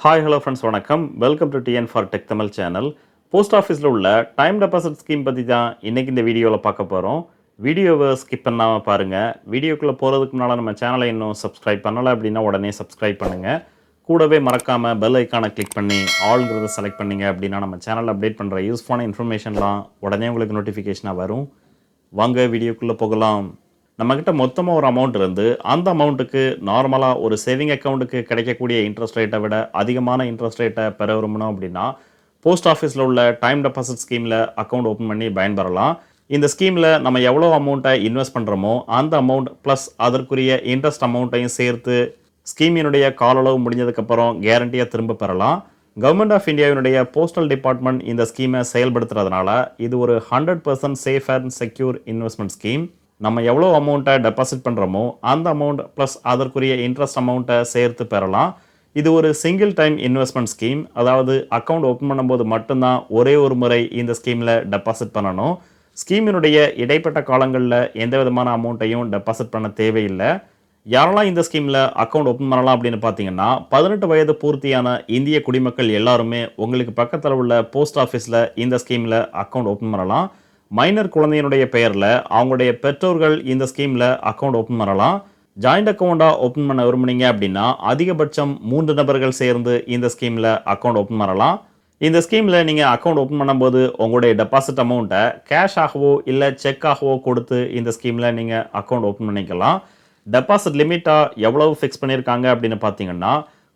Hi hello friends வணக்கம். Welcome to TN for tech Tamil channel. Post ஆஃபீஸில் உள்ள time deposit scheme பற்றி தான் இன்றைக்கி இந்த வீடியோவில் பார்க்க போகிறோம். வீடியோவை ஸ்கிப் பண்ணாமல் பாருங்கள். வீடியோக்குள்ளே போகிறதுக்கு முன்னால் நம்ம சேனலை இன்னும் சப்ஸ்கிரைப் பண்ணலை அப்படின்னா உடனே சப்ஸ்கிரைப் பண்ணுங்கள். கூடவே மறக்காமல் பெல் ஐக்கானை கிளிக் பண்ணி ஆல்ங்கிறத செலக்ட் பண்ணிங்க அப்படின்னா நம்ம சேனலில் அப்டேட் பண்ணுற யூஸ்ஃபுல்லான இன்ஃபர்மேஷன்லாம் உடனே உங்களுக்கு நோட்டிஃபிகேஷனாக வரும். வாங்க வீடியோக்குள்ளே போகலாம். நம்மக்கிட்ட மொத்தமாக ஒரு அமௌண்ட் இருந்து அந்த அமௌண்ட்டுக்கு நார்மலாக ஒரு சேவிங் அக்கௌண்ட்டுக்கு கிடைக்கக்கூடிய இன்ட்ரெஸ்ட் ரேட்டை விட அதிகமான இன்ட்ரெஸ்ட் ரேட்டை பெற விரும்பணும் அப்படின்னா போஸ்ட் ஆஃபீஸில் உள்ள டைம் டெபாசிட் ஸ்கீமில் அக்கௌண்ட் ஓப்பன் பண்ணி பயன்பெறலாம். இந்த ஸ்கீமில் நம்ம எவ்வளோ அமௌண்ட்டை இன்வெஸ்ட் பண்ணுறோமோ அந்த அமௌண்ட் ப்ளஸ் அதற்குரிய இன்ட்ரெஸ்ட் அமௌண்ட்டையும் சேர்த்து ஸ்கீமினுடைய கால அளவு முடிஞ்சதுக்கப்புறம் கேரண்டியாக திரும்ப பெறலாம். கவர்மெண்ட் ஆஃப் இந்தியாவினுடைய போஸ்டல் டிபார்ட்மெண்ட் இந்த ஸ்கீமை செயல்படுத்துறதுனால இது ஒரு 100% safe and secure investment scheme. நம்ம எவ்வளோ அமௌண்ட்டை டெபாசிட் பண்ணுறோமோ அந்த அமௌண்ட் ப்ளஸ் அதற்குரிய இன்ட்ரெஸ்ட் அமௌண்ட்டை சேர்த்து பெறலாம். இது ஒரு சிங்கிள் டைம் இன்வெஸ்ட்மெண்ட் ஸ்கீம். அதாவது அக்கௌண்ட் ஓப்பன் பண்ணும்போது மட்டும்தான் ஒரே ஒரு முறை இந்த ஸ்கீமில் டெபாசிட் பண்ணணும். ஸ்கீமினுடைய இடைப்பட்ட காலங்களில் எந்த விதமான அமௌண்ட்டையும் டெபாசிட் பண்ண தேவையில்லை. யாரெல்லாம் இந்த ஸ்கீமில் அக்கௌண்ட் ஓப்பன் பண்ணலாம் அப்படின்னு பார்த்தீங்கன்னா 18 வயது பூர்த்தியான இந்திய குடிமக்கள் எல்லாருமே உங்களுக்கு பக்கத்தில் உள்ள போஸ்ட் ஆஃபீஸில் இந்த ஸ்கீமில் அக்கௌண்ட் ஓப்பன் பண்ணலாம். மைனர் குழந்தையினுடைய பெயரில் அவங்களுடைய பெற்றோர்கள் இந்த ஸ்கீமில் அக்கௌண்ட் ஓப்பன் பண்ணலாம். ஜாயிண்ட் அக்கௌண்ட்டாக ஓப்பன் பண்ண விரும்புனீங்க அப்படின்னா அதிகபட்சம் 3 நபர்கள் சேர்ந்து இந்த ஸ்கீமில் அக்கௌண்ட் ஓப்பன் பண்ணலாம். இந்த ஸ்கீமில் நீங்கள் அக்கௌண்ட் ஓப்பன் பண்ணும்போது உங்களுடைய டெபாசிட் அமௌண்ட்டை கேஷாகவோ இல்லை செக்காகவோ கொடுத்து இந்த ஸ்கீமில் நீங்கள் அக்கௌண்ட் ஓப்பன் பண்ணிக்கலாம். டெபாசிட் லிமிட்டாக எவ்வளவு ஃபிக்ஸ் பண்ணியிருக்காங்க அப்படின்னு பார்த்தீங்கன்னா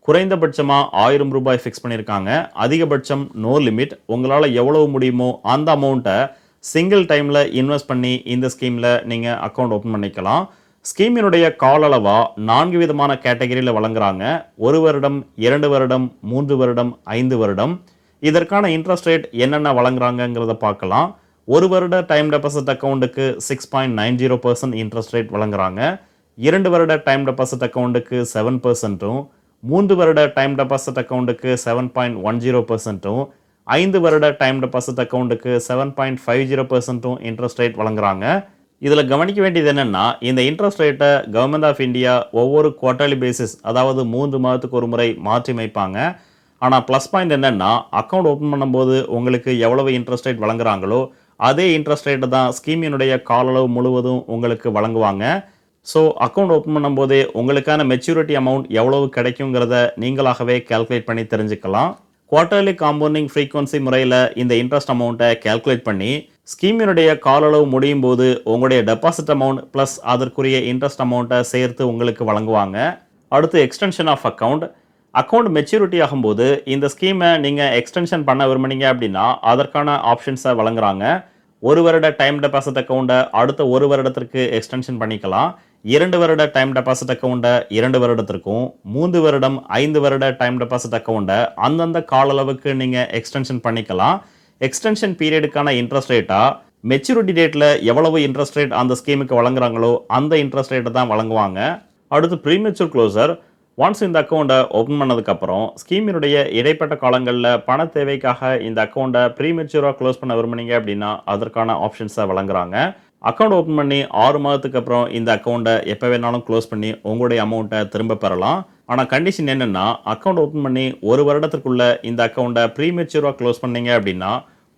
குறைந்தபட்சமாக 1000 ரூபாய் ஃபிக்ஸ் பண்ணியிருக்காங்க. அதிகபட்சம் நோ லிமிட். உங்களால் எவ்வளவு முடியுமோ அந்த அமௌண்ட்டை சிங்கிள் டைமில் இன்வெஸ்ட் பண்ணி இந்த ஸ்கீமில் நீங்கள் அக்கௌண்ட் ஓப்பன் பண்ணிக்கலாம். ஸ்கீமினுடைய கால அளவாக 4 விதமான கேட்டகரியில் வழங்குறாங்க. 1 வருடம், 2 வருடம், 3 வருடம், 5 வருடம். இதற்கான இன்ட்ரெஸ்ட் ரேட் என்னென்ன வழங்குறாங்கங்கிறத பார்க்கலாம். 1 வருட டைம் டெபாசிட் அக்கௌண்ட்டுக்கு 6.90% இன்ட்ரெஸ்ட் ரேட் வழங்குறாங்க. 2 வருட டைம் டெபாசிட் அக்கௌண்ட்டுக்கு 7%, 3 வருட டைம் டெபாசிட் அக்கௌண்ட்டுக்கு 7.10%, 5 வருட டைம் டெபாசிட் அக்கௌண்ட்டுக்கு 7.50% இன்ட்ரெஸ்ட் ரேட் வழங்குறாங்க. இதில் கவனிக்க வேண்டியது என்னென்னா இந்த இன்ட்ரெஸ்ட் ரேட்டை கவர்மெண்ட் ஆஃப் இந்தியா ஒவ்வொரு குவார்ட்டர்லி பேசிஸ் அதாவது 3 மாதத்துக்கு ஒரு முறை மாற்றி அமைப்பாங்க. ஆனால் ப்ளஸ் பாயிண்ட் என்னென்னா அக்கௌண்ட் ஓப்பன் பண்ணும்போது உங்களுக்கு எவ்வளவு இன்ட்ரெஸ்ட் ரேட் வழங்குறாங்களோ அதே இன்ட்ரெஸ்ட் ரேட்டு தான் ஸ்கீமினுடைய கால அளவு முழுவதும் உங்களுக்கு வழங்குவாங்க. ஸோ அக்கௌண்ட் ஓப்பன் பண்ணும்போதே உங்களுக்கான மெச்சூரிட்டி அமௌண்ட் எவ்வளவு கிடைக்குங்கிறத நீங்களாகவே கால்குலேட் பண்ணி தெரிஞ்சுக்கலாம். குவார்ட்டர்லி காம்பவுண்டிங் ஃப்ரீக்வன்சி முறையில் இந்த இன்ட்ரெஸ்ட் அமௌண்ட்டை கால்குலேட் பண்ணி ஸ்கீமினுடைய கால அளவு முடியும் போது உங்களுடைய டெபாசிட் அமௌண்ட் ப்ளஸ் அதற்குரிய இன்ட்ரெஸ்ட் அமௌண்ட்டை சேர்த்து உங்களுக்கு வழங்குவாங்க. அடுத்து எக்ஸ்டென்ஷன் ஆஃப் அக்கௌண்ட் மெச்சூரிட்டி ஆகும்போது இந்த ஸ்கீமை நீங்கள் எக்ஸ்டென்ஷன் பண்ண விரும்புனீங்க அப்படின்னா அதற்கான ஆப்ஷன்ஸை வழங்குறாங்க. 1 வருட டைம் டெபாசிட் அக்கௌண்ட்டை அடுத்த 1 வருடத்திற்கு எக்ஸ்டென்ஷன் பண்ணிக்கலாம். 2 வருட டைம் டெபாசிட் அக்கௌண்ட்டை 2 வருடத்திற்கும், 3 வருடம், 5 வருட டைம் டெபாசிட் அக்கௌண்ட்டை அந்தந்த கால அளவுக்கு நீங்கள் எக்ஸ்டென்ஷன் பண்ணிக்கலாம். எக்ஸ்டென்ஷன் பீரியடுக்கான இன்ட்ரெஸ்ட் ரேட்டாக மெச்சூரிட்டி டேட்டில் எவ்வளவு இன்ட்ரெஸ்ட் ரேட் அந்த ஸ்கீமுக்கு வழங்குறாங்களோ அந்த இன்ட்ரெஸ்ட் ரேட்டை தான் வழங்குவாங்க. அடுத்து ப்ரீமெச்சூர் க்ளோசர். ஒன்ஸ் இந்த அக்கௌண்ட்டை ஓப்பன் பண்ணதுக்கப்புறம் ஸ்கீமினுடைய இடைப்பட்ட காலங்களில் பண தேவைக்காக இந்த அக்கௌண்ட்டை ப்ரீமெச்சூராக க்ளோஸ் பண்ண விரும்புனீங்க அப்படின்னா அதற்கான ஆப்ஷன்ஸை வழங்குறாங்க. அக்கௌண்ட் ஓப்பன் பண்ணி 6 மாதத்துக்கு அப்புறம் இந்த அக்கௌண்ட்டை எப்போ வேணாலும் க்ளோஸ் பண்ணி உங்களுடைய அமௌண்ட்டை திரும்ப பெறலாம். ஆனால் கண்டிஷன் என்னென்னா அக்கௌண்ட் ஓப்பன் பண்ணி 1 வருடத்துக்குள்ளே இந்த அக்கௌண்ட்டை ப்ரீமெச்சூராக க்ளோஸ் பண்ணீங்க அப்படின்னா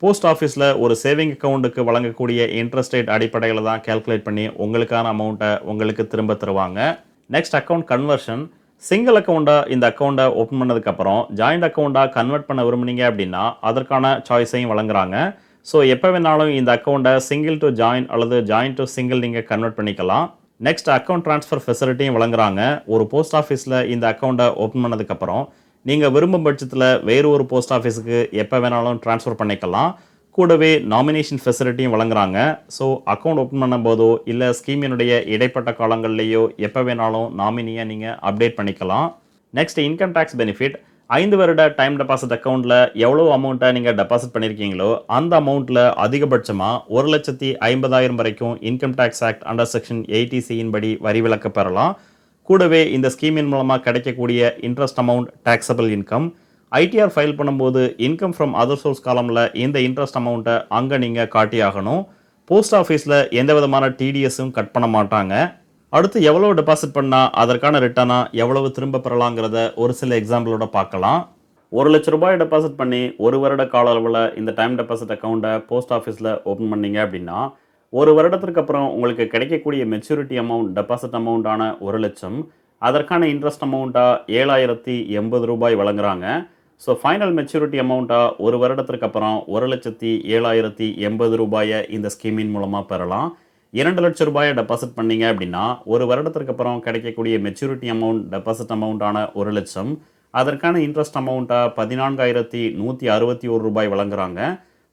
போஸ்ட் ஆஃபீஸில் ஒரு சேவிங் அக்கௌண்ட்டுக்கு வழங்கக்கூடிய இன்ட்ரெஸ்ட் ரேட் அடிப்படையில் தான் கால்குலேட் பண்ணி உங்களுக்கான அமௌண்ட்டை உங்களுக்கு திரும்ப தருவாங்க. Next account conversion. சிங்கிள் அக்கௌண்ட்டாக இந்த அக்கௌண்ட்டை ஓப்பன் பண்ணதுக்கப்புறம் ஜாயிண்ட் அக்கௌண்ட்டாக கன்வெர்ட் பண்ண விரும்புனீங்க அப்படின்னா அதற்கான சாய்ஸையும் வழங்குறாங்க. ஸோ எப்போ வேணாலும் இந்த அக்கௌண்ட்டை சிங்கிள் டு ஜாயின் அல்லது ஜாயின் டு சிங்கிள் நீங்கள் கன்வெர்ட் பண்ணிக்கலாம். நெக்ஸ்ட் அக்கௌண்ட் ட்ரான்ஸ்ஃபர் ஃபெசிலிட்டியும் வழங்குறாங்க. ஒரு போஸ்ட் ஆஃபீஸில் இந்த அக்கௌண்ட்டை ஓப்பன் பண்ணதுக்கப்புறம் நீங்கள் விரும்பும் பட்சத்தில் வேறு ஒரு போஸ்ட் ஆஃபீஸுக்கு எப்போ வேணாலும் ட்ரான்ஸ்ஃபர் பண்ணிக்கலாம். கூடவே நாமினேஷன் ஃபெசிலிட்டியும் வழங்குறாங்க. ஸோ அக்கௌண்ட் ஓப்பன் பண்ணும்போதோ இல்லை ஸ்கீமினுடைய இடைப்பட்ட காலங்கள்லேயோ எப்போ வேணாலும் நாமினியை நீங்கள் அப்டேட் பண்ணிக்கலாம். Next income tax benefit. 5 வருட டைம் டெபாசிட் அக்கௌண்ட்டில் எவ்வளோ அமௌண்ட்டை நீங்கள் டெபாசிட் பண்ணியிருக்கீங்களோ அந்த அமௌண்ட்டில் அதிகபட்சமாக 1,50,000 வரைக்கும் income tax act under section 80C படி வரி விலக்கு பெறலாம். கூடவே இந்த ஸ்கீமின் மூலமாக கிடைக்கக்கூடிய interest amount taxable income. ITR file பண்ணும்போது இன்கம் ஃப்ரம் அதர் சோர்ஸ் காலமில் இந்த இன்ட்ரெஸ்ட் அமௌண்ட்டை அங்கே நீங்கள் காட்டியாகணும். போஸ்ட் ஆஃபீஸில் எந்த விதமான டிடிஎஸும் கட் பண்ண மாட்டாங்க. அடுத்து எவ்வளவு டெபாசிட் பண்ணால் அதற்கான ரிட்டர்னாக எவ்வளவு திரும்ப பெறலாங்கிறத ஒரு சில எக்ஸாம்பிளோட பார்க்கலாம். ரூ. 1,00,000 டெபாசிட் பண்ணி 1 வருட கால அளவுல இந்த டைம் டெபாசிட் அக்கவுண்ட்ட போஸ்ட் ஆஃபீஸ்ல ஓப்பன் பண்ணீங்க அப்படின்னா, 1 வருடத்திற்கு அப்புறம் உங்களுக்கு கிடைக்கக்கூடிய மெச்சூரிட்டி அமௌண்ட், டெபாசிட் அமௌண்டான 1,00,000 அதற்கான இன்ட்ரெஸ்ட் அமௌண்ட்டா ரூ. 7,080 வழங்குறாங்க. ஸோ ஃபைனல் மெச்சூரிட்டி அமௌண்ட்டா 1 வருடத்திற்கு அப்புறம் ரூ. 1,07,80 இந்த ஸ்கீமின் மூலமா பெறலாம். ரூ. 2,00,000 டெபாசிட் பண்ணீங்க அப்படின்னா, 1 வருடத்திற்கு அப்புறம் கிடைக்கக்கூடிய மெச்சூரிட்டி அமௌண்ட், டெபாசிட் அமௌண்டான 1,00,000 அதற்கான இன்ட்ரெஸ்ட் அமௌண்ட்டா ரூ. 14,161 வழங்குறாங்க.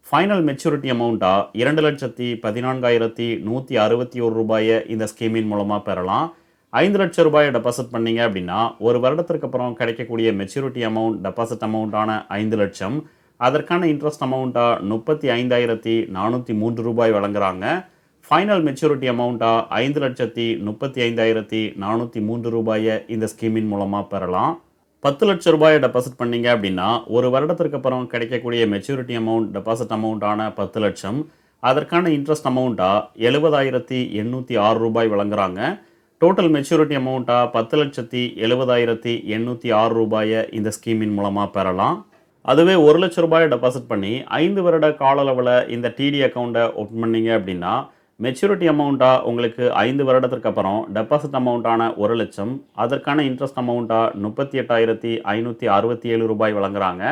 ஃபைனல் மெச்சூரிட்டி அமௌண்ட்டா ரூ. 2,14,161 இந்த ஸ்கீமின் மூலமா பெறலாம். ரூ. 5,00,000 டெபாசிட் பண்ணீங்க அப்படின்னா, 1 வருடத்திற்கு அப்புறம் கிடைக்கக்கூடிய மெச்சூரிட்டி அமௌண்ட், டெபாசிட் அமௌண்ட்டான 5,00,000 அதற்கான இன்ட்ரெஸ்ட் அமௌண்ட்டா ரூ. 35,403 வழங்குறாங்க. ஃபைனல் மெச்சூரிட்டி அமௌண்ட்டா ரூ. 5,35,403 இந்த ஸ்கீமின் மூலமா பெறலாம். ரூ. 10,00,000 டெபாசிட் பண்ணீங்க அப்படின்னா, 1 வருடத்திற்கு அப்புறம் கிடைக்கக்கூடிய மெச்சூரிட்டி அமௌண்ட், டெபாசிட் அமௌண்ட்டான 10,00,000 அதற்கான இன்ட்ரெஸ்ட் அமௌண்ட்டா ரூ. 70,806 வழங்குறாங்க. டோட்டல் மெச்சூரிட்டி அமௌண்ட்டா ரூ. 10,70,806 இந்த ஸ்கீமின் மூலமா பெறலாம். அதுவே ரூ. 1,00,000 டெபாசிட் பண்ணி 5 வருட கால அளவுல இந்த டிடி அக்கவுண்ட்டை ஓப்பன் பண்ணீங்க அப்படின்னா, மெச்சூரிட்டி அமௌண்ட்டா உங்களுக்கு 5 வருடத்திற்கு அப்புறம் டெபாசிட் அமௌண்ட்டான 1,00,000 அதற்கான இன்ட்ரெஸ்ட் அமௌண்ட்டா ரூ. 38,567 வழங்குறாங்க.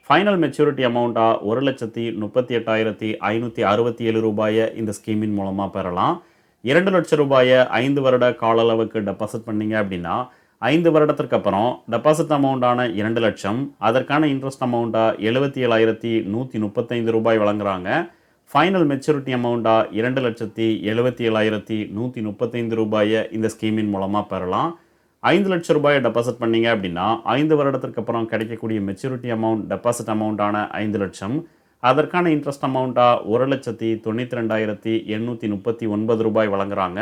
ஃபைனல் மெச்சூரிட்டி அமௌண்ட்டா ரூ. 1,38,567 இந்த ஸ்கீமின் மூலமா பெறலாம். ரூ. 2,00,000 5 வருட கால அளவுக்கு டெபாசிட் பண்ணீங்க அப்படின்னா, 5 வருடத்திற்கு அப்புறம் டெபாசிட் அமௌண்ட்டான 2,00,000 அதற்கான இன்ட்ரெஸ்ட் அமௌண்ட்டா ரூ. 77,135 வழங்குறாங்க. ஃபைனல் மெச்சூரிட்டி அமௌண்ட்டா ரூ. 2,77,135 இந்த ஸ்கீமின் மூலமா பெறலாம். ரூ. 5,00,000 டெபாசிட் பண்ணீங்க அப்படின்னா, 5 வருடத்திற்கு அப்புறம் கிடைக்கக்கூடிய மெச்சூரிட்டி அமௌண்ட், டெபாசிட் அமௌண்ட்டான 5,00,000 அதற்கான இன்ட்ரெஸ்ட் அமௌண்ட்டா ரூ. 1,92,839 வழங்குறாங்க.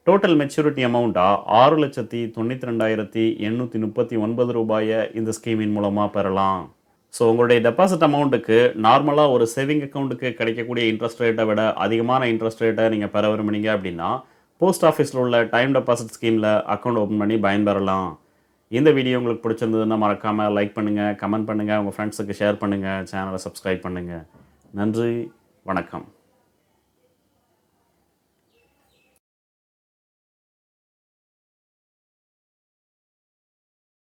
டோட்டல் மெச்சூரிட்டி அமௌண்ட்டா ரூ. 6,92,839 இந்த ஸ்கீமின் மூலமா பெறலாம். ஸோ உங்களுடைய டெபாசிட் அமௌண்ட்டுக்கு நார்மலாக ஒரு சேவிங் அக்கௌண்ட்டுக்கு கிடைக்கக்கூடிய இன்ட்ரெஸ்ட் ரேட்டை விட அதிகமான இன்ட்ரெஸ்ட் ரேட்டை நீங்கள் பெற விரும்புனீங்க அப்படின்னா, போஸ்ட் ஆஃபீஸில் உள்ள டைம் டெபாசிட் ஸ்கீமில் அக்கௌண்ட் ஓப்பன் பண்ணி பயன்பெறலாம். இந்த வீடியோ உங்களுக்கு பிடிச்சிருந்ததுன்னா மறக்காமல் லைக் பண்ணுங்கள், கமெண்ட் பண்ணுங்கள், உங்கள் ஃப்ரெண்ட்ஸுக்கு ஷேர் பண்ணுங்கள், சேனலை சப்ஸ்கிரைப் பண்ணுங்கள். நன்றி, வணக்கம்.